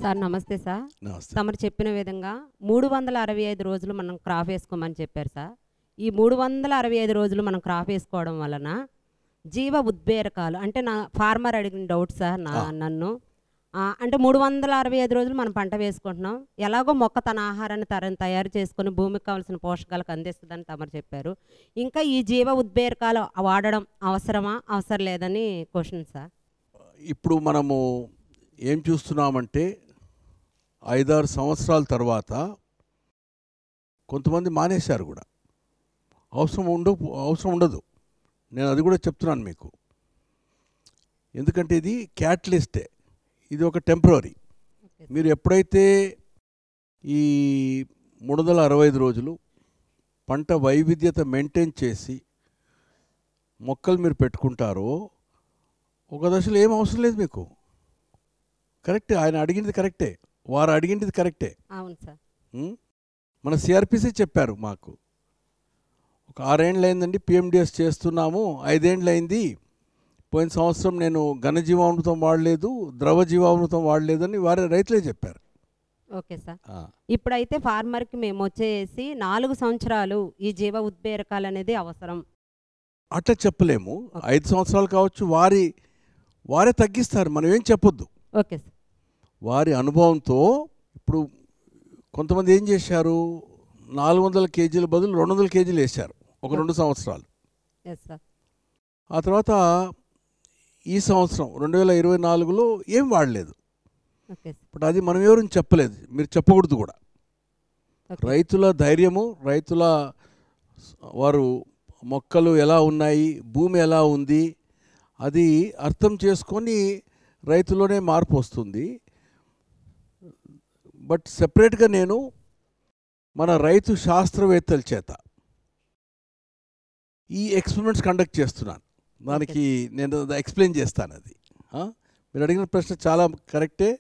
Sir నమస్తే sir. నమస్తే. తమరు చెప్పిన విధంగా 365 రోజులు మనం క్రాప్ వేసుకోమని చెప్పారు సార్. ఈ 365 రోజులు మనం క్రాప్ వేసుకోవడం వలన జీవ ఉద్బేరకాలు అంటే నా ఫార్మర్ అడిగిన డౌట్ సార్ నన్ను అంటే 365 రోజులు మనం పంట వేసుకుంటున్నాం. ఎలాగో మొక్క తన ఆహారాన్ని తయారు చేసుకొని భూమికి కావాల్సిన పోషకాలకు అందిస్తుందని తమరు చెప్పారు. ఇంకా ఈ జీవ ఉద్బేరకాలు వాడడం అవసరమా అవసరం లేదని క్వశ్చన్ సార్. ఇప్పుడు మనము ఏం చూస్తున్నామంటే 5-6 సంవత్సరాల తర్వాత కొంతమంది మానేశారు కూడా. అవసరం ఉండదు. నేను అది కూడా చెప్తున్నాను మీకు. ఎందుకంటే ఇది క్యాటలిస్టే, ఇది ఒక టెంపరరీ. మీరు ఎప్పుడైతే ఈ 365 రోజులు పంట వైవిధ్యత మెయింటైన్ చేసి మొక్కలు మీరు పెట్టుకుంటారో ఒక దశలో ఏం అవసరం లేదు మీకు. కరెక్టే, ఆయన అడిగినది కరెక్టే, వారు అడిగినది కరెక్టే. అవును సార్. మన సిఆర్పిసి చెప్పారు మాకు. ఒక 6 ఏళ్ళు అయిందండి పిఎండిఎస్ చేస్తున్నాము, 5 ఏళ్ళు అయింది. పోయిన సంవత్సరం నేను ఘనజీవామృతం వాడలేదు, ద్రవ జీవామృతం వాడలేదని వారే రైతులే చెప్పారు. Okay sir. ఇప్పుడైతే ఫార్మర్కి మేము వచ్చేసి 4 సంవత్సరాలు ఈ జీవ ఉద్బేరకాలు అనేది అవసరం అట్లా చెప్పలేము. 5 సంవత్సరాలు కావచ్చు, వారే తగ్గిస్తారు, మనం ఏం చెప్పొద్దు. Okay sir. వారి అనుభవంతో ఇప్పుడు కొంతమంది ఏం చేశారు, 400 కేజీల బదులు 200 కేజీలు వేశారు ఒక 2 సంవత్సరాలు. Yes sir. ఆ తర్వాత ఈ సంవత్సరం 2024లో ఏం వాడలేదు. ఇప్పుడు అది మనం ఎవరు చెప్పలేదు, మీరు చెప్పకూడదు కూడా. రైతుల ధైర్యము, వారు మొక్కలు ఎలా ఉన్నాయి, భూమి ఎలా ఉంది, అది అర్థం చేసుకొని రైతులోనే మార్పు వస్తుంది. బట్ సెపరేట్గా నేను మన రైతు శాస్త్రవేత్తల చేత ఈ ఎక్స్పెరిమెంట్స్ కండక్ట్ చేస్తున్నాను. దానికి నేను ఎక్స్ప్లెయిన్ చేస్తాను. అది మీరు అడిగిన ప్రశ్న చాలా కరెక్టే.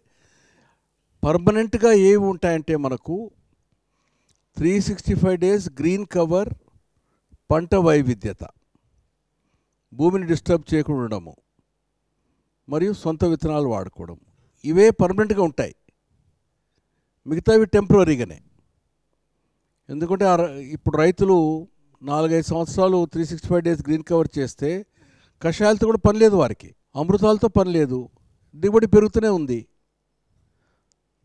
పర్మనెంట్గా ఏవి ఉంటాయంటే మనకు 365 days గ్రీన్ కవర్, పంట వైవిధ్యత, భూమిని డిస్టర్బ్ చేయకుండా ఉండడము, మరియు సొంత విత్తనాలు వాడుకోవడం, ఇవే పర్మనెంట్గా ఉంటాయి. మిగతావి టెంపరరీగానే. ఎందుకంటే ఇప్పుడు రైతులు 4-5 సంవత్సరాలు 365 days గ్రీన్ కవర్ చేస్తే కషాయాలతో కూడా పని లేదు వారికి, అమృతాలతో పని లేదు, దిగుబడి పెరుగుతూనే ఉంది.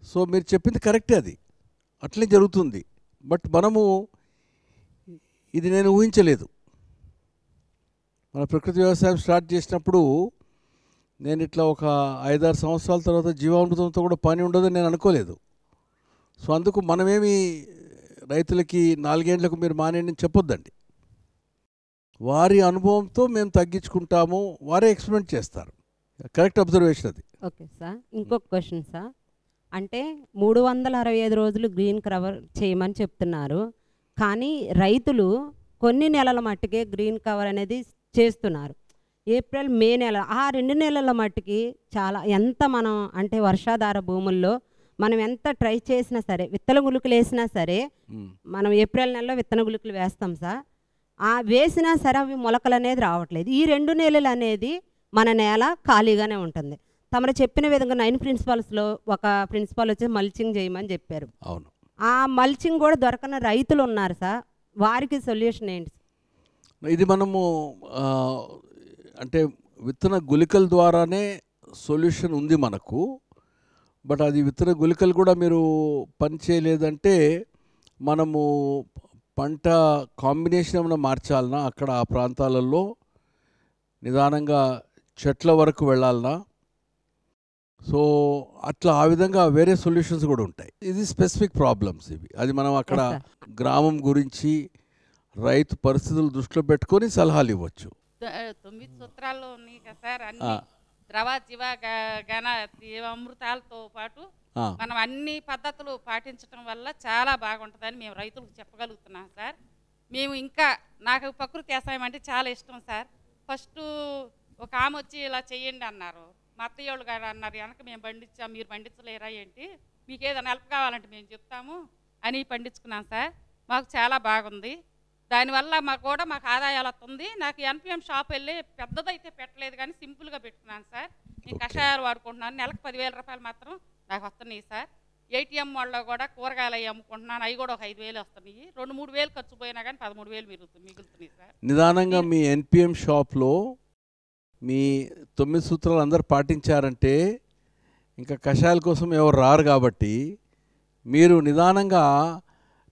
సో మీరు చెప్పింది కరెక్టే, అది అట్లే జరుగుతుంది. బట్ ఇది నేను ఊహించలేదు. మన ప్రకృతి వ్యవసాయం స్టార్ట్ చేసినప్పుడు నేను ఇట్లా ఒక 5-6 సంవత్సరాల తర్వాత జీవామృతంతో కూడా పని ఉండదని నేను అనుకోలేదు. సో అందుకు మనమేమి రైతులకి 4 ఏళ్లకు మీరు మానేయండి చెప్పొద్దండి. వారి అనుభవంతో మేము తగ్గించుకుంటాము, వారే ఎక్స్పెరిమెంట్ చేస్తారు. కరెక్ట్ అబ్జర్వేషన్ అది. Okay sir. ఇంకొక క్వశ్చన్ సార్. అంటే 365 రోజులు గ్రీన్ కవర్ చేయమని చెప్తున్నారు, కానీ రైతులు కొన్ని నెలల మట్టుకే గ్రీన్ కవర్ అనేది చేస్తున్నారు. ఏప్రిల్, మే నెల, ఆ 2 నెలల మట్టుకి ఎంత మనం అంటే వర్షాధార భూముల్లో మనం ఎంత ట్రై చేసినా సరే, విత్తన గుళికలు వేసినా సరే, మనం ఏప్రిల్ నెలలో విత్తన గుళికలు వేస్తాం సార్, వేసినా సరే అవి మొలకలు అనేది రావట్లేదు. ఈ 2 నెలలు అనేది మన నేల ఖాళీగానే ఉంటుంది. తమరు చెప్పిన విధంగా 9 ప్రిన్సిపల్స్లో ఒక ప్రిన్సిపల్ వచ్చి మల్చింగ్ చేయమని చెప్పారు. అవును. ఆ మల్చింగ్ కూడా దొరకని రైతులు ఉన్నారు సార్, వారికి సొల్యూషన్ ఏంటి? ఇది మనము అంటే విత్తన గుళికల ద్వారానే సొల్యూషన్ ఉంది మనకు. బట్ అది విత్తన గుళికలు కూడా మీరు పని చేయలేదంటే మనము పంట కాంబినేషన్ ఏమైనా మార్చాలన్నా, అక్కడ ఆ ప్రాంతాలలో నిదానంగా చెట్ల వరకు వెళ్ళాలన్నా, సో అట్లా ఆ విధంగా వేరే సొల్యూషన్స్ కూడా ఉంటాయి. ఇది స్పెసిఫిక్ ప్రాబ్లమ్స్ ఇవి. అది మనం అక్కడ గ్రామం గురించి రైతు పరిస్థితులు దృష్టిలో పెట్టుకొని సలహాలు ఇవ్వచ్చు. 9 సూత్రాల్లో ఉన్నాయి కదా సార్, అన్ని ద్రవ జీవ ఘన జీవామృతాలతో పాటు మనం అన్ని పద్ధతులు పాటించడం వల్ల చాలా బాగుంటుందని మేము రైతులకు చెప్పగలుగుతున్నాం సార్. మేము ఇంకా నాకు ప్రకృతి వ్యవసాయం అంటే చాలా ఇష్టం సార్. ఫస్ట్ ఒక ఆమె వచ్చి ఇలా చెయ్యండి అన్నారు, మా అత్తయ్యోళ్ళు గారు అన్నారు, వెనక మేము పండించాం, మీరు పండించలేరా ఏంటి, మీకు ఏదైనా హెల్ప్ కావాలంటే మేము చెప్తాము అని పండించుకున్నాం సార్. మాకు చాలా బాగుంది. దానివల్ల మాకు ఆదాయాలు వస్తుంది. నాకు ఎన్పిఎం షాప్ వెళ్ళి పెద్దదైతే పెట్టలేదు, కానీ సింపుల్గా పెట్టుకున్నాను సార్. నేను కషాయాలు వాడుకుంటున్నాను. నెలకు 10,000 రూపాయలు మాత్రం నాకు వస్తున్నాయి సార్. ఏటీఎం వాళ్ళలో కూడా కూరగాయలు అవి అమ్ముకుంటున్నాను, అవి కూడా ఒక 5,000 వస్తున్నాయి. 2-3 వేలు ఖర్చు పోయినా కానీ 13,000 మిగులుతున్నాయి సార్. నిదానంగా మీ ఎన్పిఎం షాప్లో మీ 9 సూత్రాలు అందరు పాటించారంటే ఇంకా కషాయాల కోసం ఎవరు రారు. కాబట్టి మీరు నిదానంగా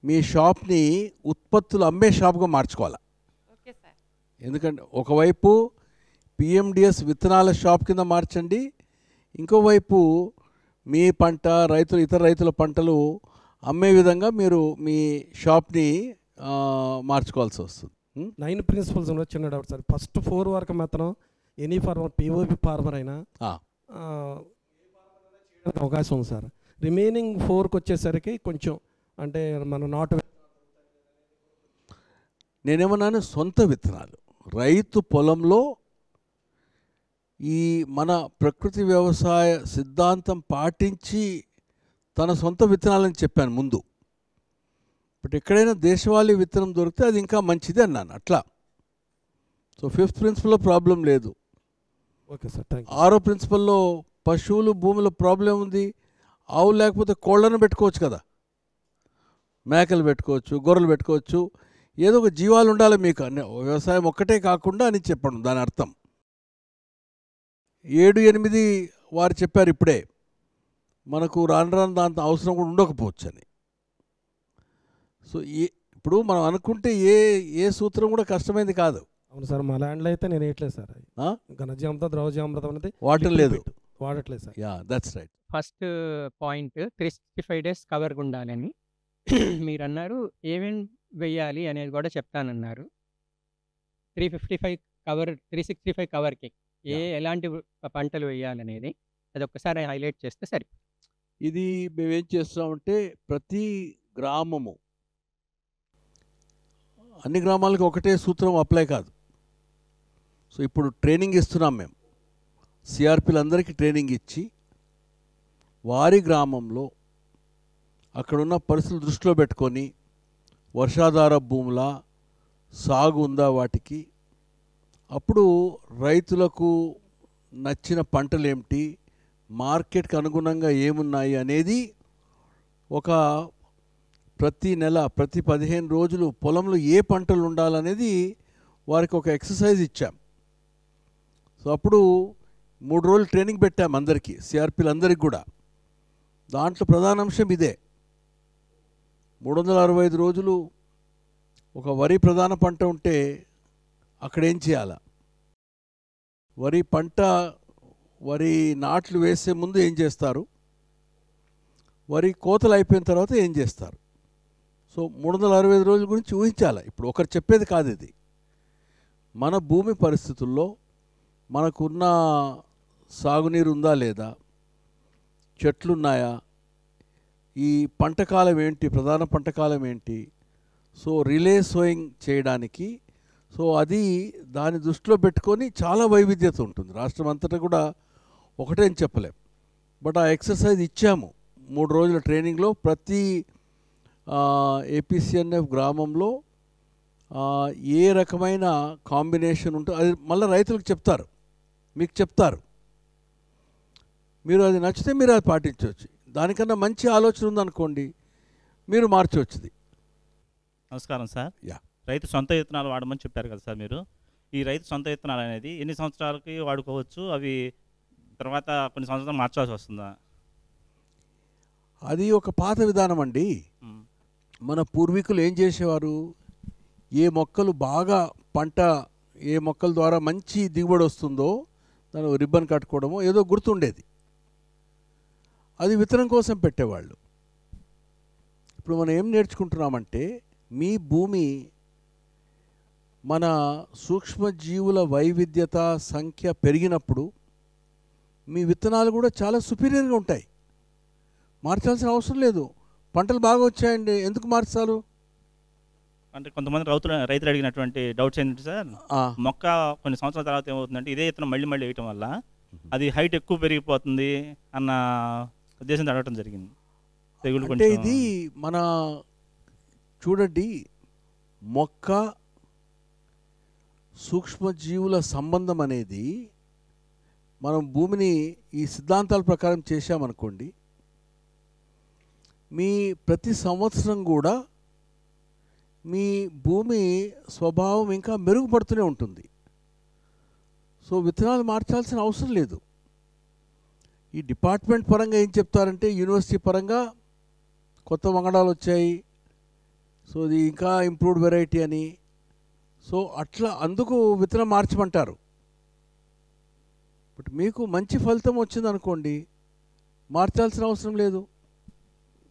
మీ షాప్ని ఉత్పత్తులు అమ్మే షాప్గా మార్చుకోవాలి. Okay sir. ఎందుకంటే ఒకవైపు పిఎండిఎస్ విత్తనాల షాప్ కింద మార్చండి, ఇంకోవైపు మీ పంట ఇతర రైతుల పంటలు అమ్మే విధంగా మీరు మీ షాప్ని మార్చుకోవాల్సి వస్తుంది. 9 ప్రిన్సిపల్స్ చిన్న డౌట్ సార్. ఫస్ట్ 4 వరకు మాత్రం ఎనీ ఫార్మర్, పిఓపి ఫార్మర్ అయినా అవకాశం ఉంది సార్. రిమైనింగ్ 4కి వచ్చేసరికి కొంచెం అంటే మన నాటు నేనేమన్నాను, సొంత విత్తనాలు రైతు పొలంలో ఈ మన ప్రకృతి వ్యవసాయ సిద్ధాంతం పాటించి తన సొంత విత్తనాలని చెప్పాను ముందు. బట్ ఎక్కడైనా దేశవాళీ విత్తనం దొరికితే అది ఇంకా మంచిది అన్నాను అట్లా. సో 5th ప్రిన్సిపల్లో ప్రాబ్లం లేదు. Okay sir, thank you. 6వ ప్రిన్సిపల్లో పశువులు భూమిలో ప్రాబ్లం ఉంది. ఆవులు లేకపోతే కోళ్ళను పెట్టుకోవచ్చు కదా, మేకలు పెట్టుకోవచ్చు, గొర్రెలు పెట్టుకోవచ్చు, ఏదో ఒక జీవాలు ఉండాలి మీకు. వ్యవసాయం ఒక్కటే కాకుండా అని చెప్పడం దాని అర్థం. 7-8 వారు చెప్పారు ఇప్పుడే, మనకు రాను దాంతో అవసరం కూడా ఉండకపోవచ్చు అని. సో ఇప్పుడు మనం అనుకుంటే ఏ సూత్రం కూడా కష్టమైంది కాదు. అవును సార్, మా ల్యాండ్లో అయితే నేను వేయట్లేదు సార్. ఘనజీవామృతం, ద్రవజీవామృతం అనేది వాడట్లేదు sir. Yeah, that's right. First point 365 days cover ఉండాలని మీరు అన్నారు. ఏమేమి వెయ్యాలి అనేది కూడా చెప్తానన్నారు. 365 కవర్కి ఎలాంటి పంటలు వేయాలనేది అది ఒక్కసారి హైలైట్ చేస్తే సరే. ఇది మేమేం చేస్తామంటే ప్రతి గ్రామము, అన్ని గ్రామాలకు ఒకటే సూత్రం అప్లై కాదు. సో ఇప్పుడు ట్రైనింగ్ ఇస్తున్నాం మేము, సిఆర్పీలందరికీ ట్రైనింగ్ ఇచ్చి వారి గ్రామంలో అక్కడున్న పరిస్థితులు దృష్టిలో పెట్టుకొని వర్షాధార భూముల సాగు ఉందా వాటికి, అప్పుడు రైతులకు నచ్చిన పంటలు ఏమిటి, మార్కెట్కి అనుగుణంగా ఏమున్నాయి అనేది ఒక ప్రతి నెల ప్రతి 15 రోజులు పొలంలో ఏ పంటలు ఉండాలనేది వారికి ఒక ఎక్సర్సైజ్ ఇచ్చాం. సో అప్పుడు 3 రోజులు ట్రైనింగ్ పెట్టాం అందరికీ, సిఆర్పీలందరికీ కూడా. దాంట్లో ప్రధాన అంశం ఇదే. 365 రోజులు ఒక వరి ప్రధాన పంట ఉంటే అక్కడేం చేయాలా, వరి నాట్లు వేసే ముందు ఏం చేస్తారు, వరి కోతలు అయిపోయిన తర్వాత ఏం చేస్తారు. సో 365 రోజుల గురించి ఊహించాలి. ఇప్పుడు ఒకరు చెప్పేది కాదు ఇది. మన భూమి పరిస్థితుల్లో మనకున్న సాగునీరు ఉందా లేదా, చెట్లున్నాయా, ఈ పంటకాలం ఏంటి, ప్రధాన పంటకాలం ఏంటి, సో రిలే సోయింగ్ చేయడానికి. సో అది దాన్ని దృష్టిలో పెట్టుకొని చాలా వైవిధ్యత ఉంటుంది. రాష్ట్రం అంతటా కూడా ఒకటే అని చెప్పలేం. బట్ ఆ ఎక్సర్సైజ్ ఇచ్చాము 3 రోజుల ట్రైనింగ్లో. ప్రతి ఏపీసీఎన్ఎఫ్ గ్రామంలో ఏ రకమైన కాంబినేషన్ ఉంటుందో అది మళ్ళీ రైతులకు చెప్తారు, మీకు చెప్తారు. మీరు అది నచ్చితే మీరు అది పాటించవచ్చు. దానికన్నా మంచి ఆలోచన ఉందనుకోండి, మీరు మార్చవచ్చు. నమస్కారం సార్. యా, రైతు సొంత విత్తనాలు వాడమని చెప్పారు కదా సార్ మీరు. ఈ రైతు సొంత విత్తనాలు అనేది ఎన్ని సంవత్సరాలకి వాడుకోవచ్చు, అవి తర్వాత కొన్ని సంవత్సరాలు మార్చాల్సి వస్తుందా? అది ఒక పాత విధానం అండి. మన పూర్వీకులు ఏం చేసేవారు, ఏ మొక్కలు బాగా పంట, ఏ మొక్కల ద్వారా మంచి దిగుబడి వస్తుందో దాని రిబ్బన్ కట్టుకోవడమో ఏదో గుర్తుండేది, అది విత్తనం కోసం పెట్టేవాళ్ళు. ఇప్పుడు మనం ఏం నేర్చుకుంటున్నామంటే, మీ భూమి మన సూక్ష్మజీవుల వైవిధ్యత సంఖ్య పెరిగినప్పుడు మీ విత్తనాలు కూడా చాలా సుపీరియర్గా ఉంటాయి. మార్చాల్సిన అవసరం లేదు. పంటలు బాగా వచ్చాయండి, ఎందుకు మార్చాలి? అంటే కొంతమంది రైతులు అడిగినటువంటి డౌట్స్ ఏంటంటే సార్, మొక్క కొన్ని సంవత్సరాల తర్వాత ఏమవుతుందంటే ఇదే విత్తనం మళ్ళీ వేయటం వల్ల అది హైట్ ఎక్కువ పెరిగిపోతుంది అన్న ఉద్దేశంతో అడగటం జరిగింది. తెగులు అంటే ఇది మన చూడండి, మొక్క సూక్ష్మజీవుల సంబంధం అనేది మనం భూమిని ఈ సిద్ధాంతాల ప్రకారం చేశామనుకోండి, మీ ప్రతి సంవత్సరం కూడా మీ భూమి స్వభావం ఇంకా మెరుగుపడుతూనే ఉంటుంది. సో విత్తనాలు మార్చాల్సిన అవసరం లేదు. ఈ డిపార్ట్మెంట్ పరంగా ఏం చెప్తారంటే యూనివర్సిటీ పరంగా కొత్త వంగడాలు వచ్చాయి, సో ఇది ఇంకా ఇంప్రూవ్డ్ వెరైటీ అని. సో అట్లా అందుకు విత్తనం మార్చమంటారు. బట్ మీకు మంచి ఫలితం వచ్చిందనుకోండి, మార్చాల్సిన అవసరం లేదు.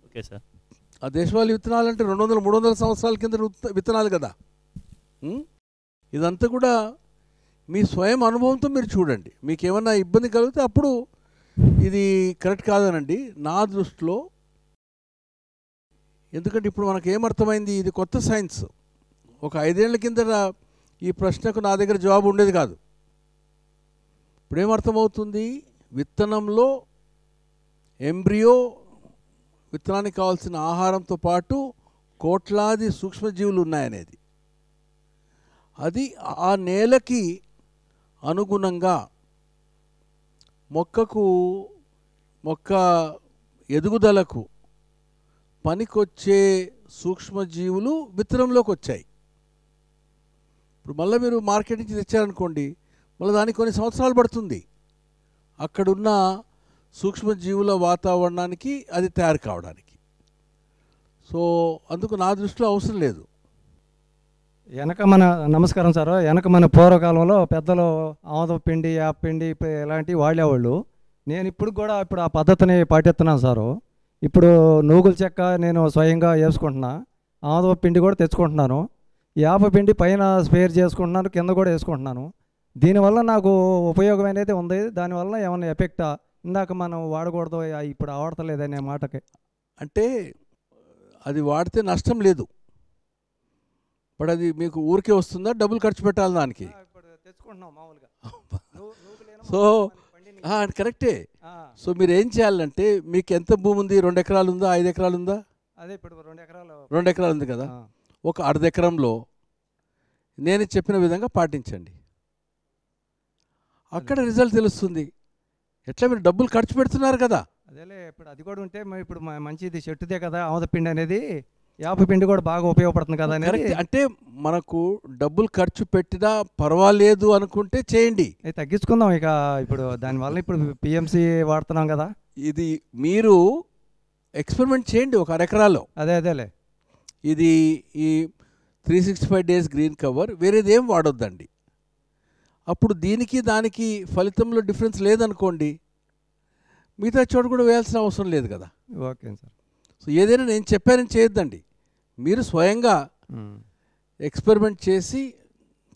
Okay sir. ఆ దేశవాళీ విత్తనాలు అంటే 200-300 సంవత్సరాల కింద విత్తనాలు కదా. ఇదంతా కూడా మీ స్వయం అనుభవంతో మీరు చూడండి. మీకు ఏమన్నా ఇబ్బంది కలిగితే అప్పుడు ఇది కరెక్ట్ కాదనండి నా దృష్టిలో. ఎందుకంటే ఇప్పుడు మనకు ఏమర్థమైంది, ఇది కొత్త సైన్స్. ఒక 5 ఏళ్ల కిందట ఈ ప్రశ్నకు నా దగ్గర జవాబు ఉండేది కాదు. ఇప్పుడు ఏమర్థమవుతుంది, విత్తనంలో ఎంబ్రియో, విత్తనానికి కావాల్సిన ఆహారంతో పాటు కోట్లాది సూక్ష్మజీవులు ఉన్నాయనేది. అది ఆ నేలకి అనుగుణంగా మొక్క ఎదుగుదలకు పనికొచ్చే సూక్ష్మజీవులు విత్తనంలోకి వచ్చాయి. ఇప్పుడు మళ్ళీ మీరు మార్కెట్ నుంచి తెచ్చారనుకోండి, మళ్ళీ దానికి కొన్ని సంవత్సరాలు పడుతుంది అక్కడున్న సూక్ష్మజీవుల వాతావరణానికి అది తయారు కావడానికి. సో అందుకు నా దృష్టిలో అవసరం లేదు. నమస్కారం సార్. వెనక మన పూర్వకాలంలో పెద్దలు ఆముదం పిండి, యాప పిండి ఇలాంటివి వాడేవాళ్ళు. నేను ఇప్పుడు ఆ పద్ధతిని పాటిస్తున్నాను సారు. ఇప్పుడు నూగుల చెక్క నేను స్వయంగా వేసుకుంటున్నా, ఆముదం పిండి కూడా తెచ్చుకుంటున్నాను, యాప పిండి పైన స్పేర్ చేసుకుంటున్నాను, కింద కూడా వేసుకుంటున్నాను. దీనివల్ల నాకు ఉపయోగం అనేది ఉంది. దానివల్ల ఏమన్నా ఎఫెక్టా? ఇందాక మనం వాడకూడదు, ఇప్పుడు వాడతలేదనే మాటకి. అంటే అది వాడితే నష్టం లేదు, బట్ అది మీకు ఊరికే వస్తుందా, డబ్బులు ఖర్చు పెట్టాలి దానికి? తెచ్చుకుంటున్నాం మామూలుగా. సో కరెక్టే. సో మీరు ఏం చేయాలంటే, మీకు ఎంత భూమి ఉంది? 2 ఎకరాలు ఉందా, 5 ఎకరాలు ఉందా? అదే ఇప్పుడు 2 ఎకరాలు. 2 ఎకరాలు ఉంది కదా. ఒక అర్ధ ఎకరంలో నేను చెప్పిన విధంగా పాటించండి. అక్కడ రిజల్ట్ తెలుస్తుంది. ఎట్లా మీరు డబ్బులు ఖర్చు పెడుతున్నారు కదా. అదేలే, ఇప్పుడు అది కూడా ఉంటే ఇప్పుడు మంచిది చెట్టుదే కదా ఆముద పిండి అనేది. యాప పిండి కూడా బాగా ఉపయోగపడుతుంది కదా అనేది. అంటే మనకు డబ్బులు ఖర్చు పెట్టినా పర్వాలేదు అనుకుంటే చేయండి, తగ్గించుకుందాం ఇక. ఇప్పుడు దానివల్ల ఇప్పుడు పిఎంసి వాడుతున్నాం కదా. ఇది మీరు ఎక్స్పెరిమెంట్ చేయండి ఒక అరెకరాలో. అదేలే, ఇది ఈ 365 days గ్రీన్ కవర్, వేరేది ఏం వాడొద్దండి. అప్పుడు దీనికి దానికి ఫలితంలో డిఫరెన్స్ లేదనుకోండి, మిగతా చోట కూడా వేయాల్సిన అవసరం లేదు కదా. Okay sir. సో ఏదైనా నేను చెప్పానని చేయొద్దండి, మీరు స్వయంగా ఎక్స్పెరిమెంట్ చేసి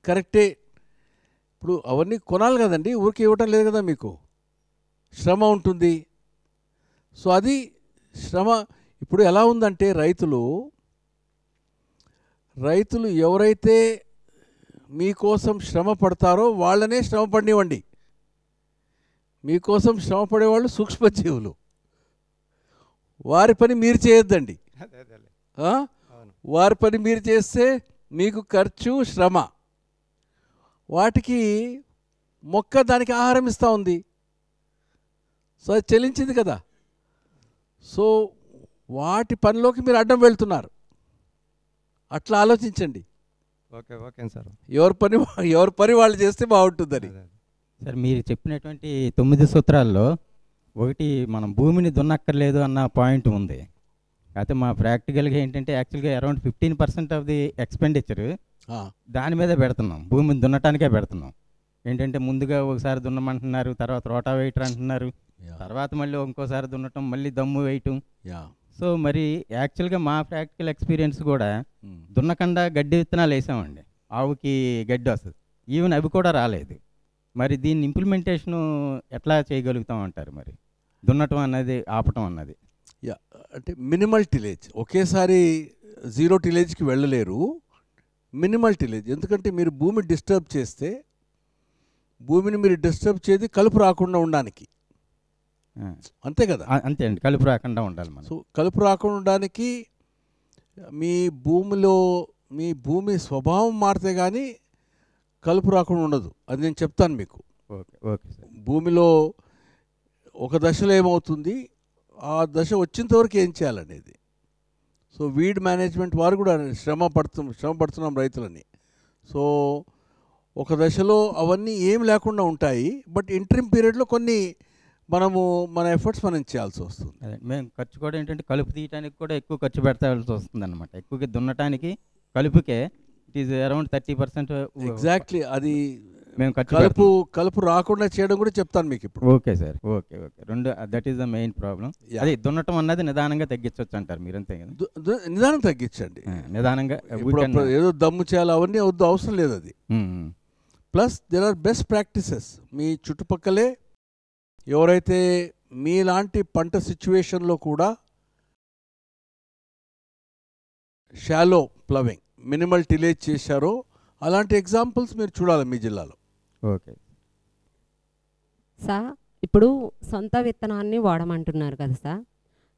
కరెక్టే. ఇప్పుడు అవన్నీ కొనాలి కదండి, ఊరికి ఇవ్వటం లేదు కదా, మీకు శ్రమ ఉంటుంది. సో అది శ్రమ. ఇప్పుడు ఎలా ఉందంటే రైతులు ఎవరైతే మీకోసం శ్రమ పడతారో వాళ్ళనే శ్రమ పడినివ్వండి. మీకోసం శ్రమ పడేవాళ్ళు సూక్ష్మజీవులు, వారి పని మీరు చేయొద్దండి. వారి పని మీరు చేస్తే మీకు ఖర్చు, శ్రమ. వాటికి మొక్క దానికి ఆహారం ఇస్తూ ఉంది, సో అది చెల్లించింది కదా. సో వాటి పనిలోకి మీరు అడ్డం వెళ్తున్నారు. అట్లా ఆలోచించండి. Okay sir. ఎవరి పని వాళ్ళు చేస్తే బాగుంటుందని. సార్ మీరు చెప్పినటువంటి 9 సూత్రాల్లో ఒకటి, మనం భూమిని దున్నక్కర్లేదు అన్న పాయింట్ ఉంది. అయితే మా ప్రాక్టికల్గా ఏంటంటే యాక్చువల్గా అరౌండ్ 15% ఆఫ్ ది ఎక్స్పెండిచర్ దాని మీద పెడుతున్నాం, భూమిని దున్నటానికే పెడుతున్నాం. ఏంటంటే ముందుగా ఒకసారి దున్నమంటున్నారు, తర్వాత రోటావేటర్ అంటున్నారు, తర్వాత మళ్ళీ ఇంకోసారి దున్నటం, మళ్ళీ దమ్ము వేయటం. సో మరి యాక్చువల్గా మా ప్రాక్టికల్ ఎక్స్పీరియన్స్ కూడా దున్నకుండా గడ్డి విత్తనాలు వేసామండి, ఆవుకి గడ్డి వస్తుంది, ఈవెన్ అవి కూడా రాలేదు. మరి దీన్ని ఇంప్లిమెంటేషను ఎట్లా చేయగలుగుతాం అంటారు? మరి దున్నటం అన్నది ఆపటం అన్నది. అంటే మినిమల్ టిలేజ్, ఒకేసారి 0 టిలేజ్కి వెళ్ళలేరు. మినిమల్ టిలేజ్, ఎందుకంటే మీరు భూమి డిస్టర్బ్ చేస్తే, భూమిని మీరు డిస్టర్బ్ చేసి కలుపు రాకుండా ఉండడానికి, అంతే కదా. అంతే అండి, కలుపు రాకుండా ఉండాలి మనం. సో కలుపు రాకుండా ఉండడానికి మీ భూమి స్వభావం మారితే కానీ కలుపు రాకుండా ఉండదు. అది నేను చెప్తాను మీకు. Okay sir. భూమిలో ఒక దశలో ఏమవుతుంది, ఆ దశ వచ్చేంతవరకు ఏం చేయాలనేది. సో వీడ్ మేనేజ్మెంట్ వారు కూడా శ్రమ పడుతున్నాం రైతులని. సో ఒక దశలో అవన్నీ ఏం లేకుండా ఉంటాయి, బట్ ఇంటరిమ్ పీరియడ్లో కొన్ని మన ఎఫర్ట్స్ మనం చేయాల్సి వస్తుంది. అదే మేము ఖర్చు కూడా ఏంటంటే కలుపు తీయడానికి కూడా ఎక్కువ ఖర్చు పెట్టాల్సి వస్తుంది అనమాట. ఎక్కువగా దున్నటానికి కలుపుకే ఇట్ ఈస్ అరౌండ్ 30%. ఎగ్జాక్ట్లీ, అది మేము కలుపు రాకుండా చేయడం కూడా చెప్తాను మీకు ఇప్పుడు. ఓకే సార్, ఓకే రెండు, that is the main problem. అది దున్నటం అన్నది నిదానంగా తగ్గించవచ్చు అంటారు మీరు, అంతే కదా? నిదానం తగ్గించండి, నిదానంగా. ఏదో దమ్ము చేయాలి అవన్నీ అవసరం లేదు అది. Plus there are best practices. మీ చుట్టుపక్కలే ఎవరైతే మీలాంటి పంట సిచ్యువేషన్లో కూడా షాలో ప్లవింగ్, మినిమల్ టిలేజ్ చేశారో అలాంటి ఎగ్జాంపుల్స్ మీరు చూడాలి మీ జిల్లాలో. ఓకే సార్, ఇప్పుడు సొంత విత్తనాన్ని వాడమంటున్నారు కదా సార్.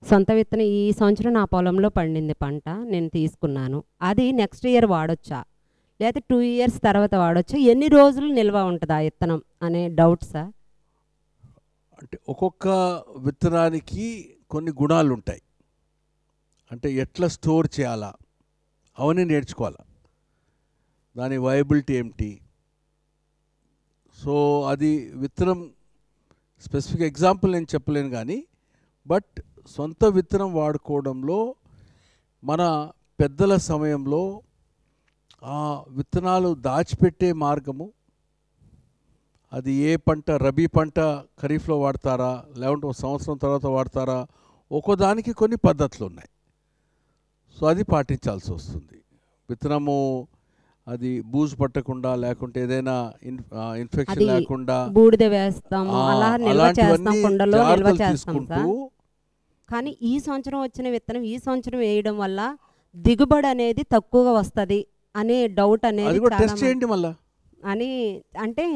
సొంత విత్తనం ఈ సంవత్సరం నా పొలంలో పండింది పంట, నేను తీసుకున్నాను. అది నెక్స్ట్ ఇయర్ వాడొచ్చా, లేకపోతే 2 years తర్వాత వాడొచ్చా? ఎన్ని రోజులు నిల్వ ఉంటుంది ఆ విత్తనం అనే డౌట్ సార్. అంటే ఒక్కొక్క విత్తనానికి కొన్ని గుణాలు ఉంటాయి. అంటే ఎట్లా స్టోర్ చేయాలా అవన్నీ నేర్చుకోవాలా, దాని వయబిలిటీ ఏమిటి. సో అది విత్తనం స్పెసిఫిక్ ఎగ్జాంపుల్ నేను చెప్పలేను కానీ, బట్ సొంత విత్తనం వాడుకోవడంలో మన పెద్దల సమయంలో ఆ విత్తనాలు దాచిపెట్టే మార్గము, అది ఏ పంట, రబీ పంట ఖరీఫ్లో వాడతారా లేకుంటే 1 సంవత్సరం తర్వాత వాడతారా, ఒక్కోదానికి కొన్ని పద్ధతులు ఉన్నాయి. సో అది పాటించాల్సి వస్తుంది. విత్తనము అది బూజు పట్టకుండా, లేకుంటే ఏదైనా ఇన్ఫెక్షన్ లేకుండా బూడిద వేస్తాము, అలా నిల్వ చేస్తాం, కుండలో నిల్వ చేస్తాం సార్. కానీ ఈ సంవత్సరం వచ్చిన విత్తనం ఈ సంవత్సరం వేయడం వల్ల దిగుబడి అనేది తక్కువగా వస్తుంది అనే డౌట్ అనేది టెస్ట్ చేయండి మళ్ళా అని. అంటే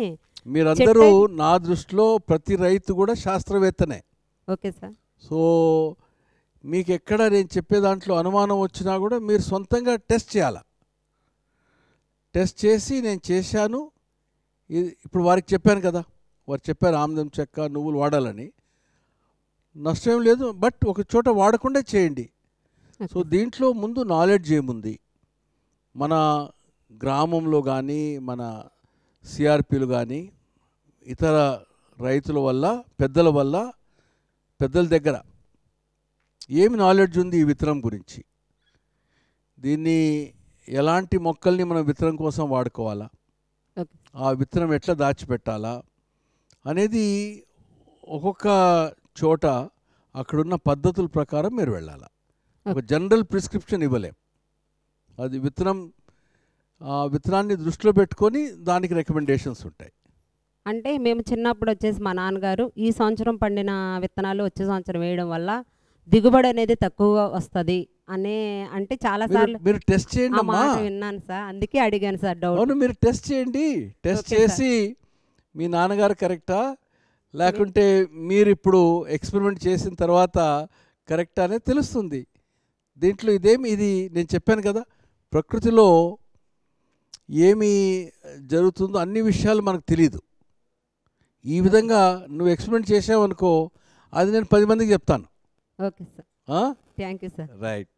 మీరందరూ నా దృష్టిలో ప్రతి రైతు కూడా శాస్త్రవేత్తనే. Okay sir. సో మీకు ఎక్కడ నేను చెప్పే దాంట్లో అనుమానం వచ్చినా కూడా మీరు సొంతంగా టెస్ట్ చేయాలి. టెస్ట్ చేసి నేను చేశాను, ఇప్పుడు వారికి చెప్పాను కదా, వారు చెప్పారు ఆముదం చెక్క నువ్వులు వాడాలని, నష్టం లేదు, బట్ ఒక చోట వాడకుండా చేయండి. సో దీంట్లో ముందు నాలెడ్జ్ ఏముంది, మన గ్రామంలో కానీ మన సిఆర్పీలు కానీ ఇతర రైతుల వల్ల పెద్దల దగ్గర ఏమి నాలెడ్జ్ ఉంది ఈ విత్తనం గురించి, దీన్ని ఎలాంటి మొక్కల్ని మనం విత్తనం కోసం వాడుకోవాలా, ఆ విత్తనం ఎట్లా దాచిపెట్టాలా అనేది ఒక్కొక్క చోట అక్కడున్న పద్ధతుల ప్రకారం మీరు వెళ్ళాలి. ఒక జనరల్ ప్రిస్క్రిప్షన్ ఇవ్వలేం. అది విత్తనాన్ని దృష్టిలో పెట్టుకొని దానికి రికమెండేషన్స్ ఉంటాయి. అంటే మేము చిన్నప్పుడు వచ్చేసి మా నాన్నగారు ఈ సంవత్సరం పండిన విత్తనాలు వచ్చే సంవత్సరం వేయడం వల్ల దిగుబడి అనేది తక్కువగా వస్తుంది అనే, అంటే చాలాసార్లు మీరు టెస్ట్ చేయండి అమ్మా, విన్నాను సార్, అందుకే అడిగాను సార్ డౌట్. అవును, మీరు టెస్ట్ చేయండి. టెస్ట్ చేసి మీ నాన్నగారు కరెక్టా లేకుంటే మీరు ఇప్పుడు ఎక్స్పెరిమెంట్ చేసిన తర్వాత కరెక్టా అనేది తెలుస్తుంది. దీంట్లో ఇది నేను చెప్పాను కదా, ప్రకృతిలో ఏమి జరుగుతుందో అన్ని విషయాలు మనకు తెలియదు. ఈ విధంగా నువ్వు ఎక్స్పెరిమెంట్ చేసావనుకో, అది నేను 10 మందికి చెప్తాను. Okay sir, thank you sir. Right.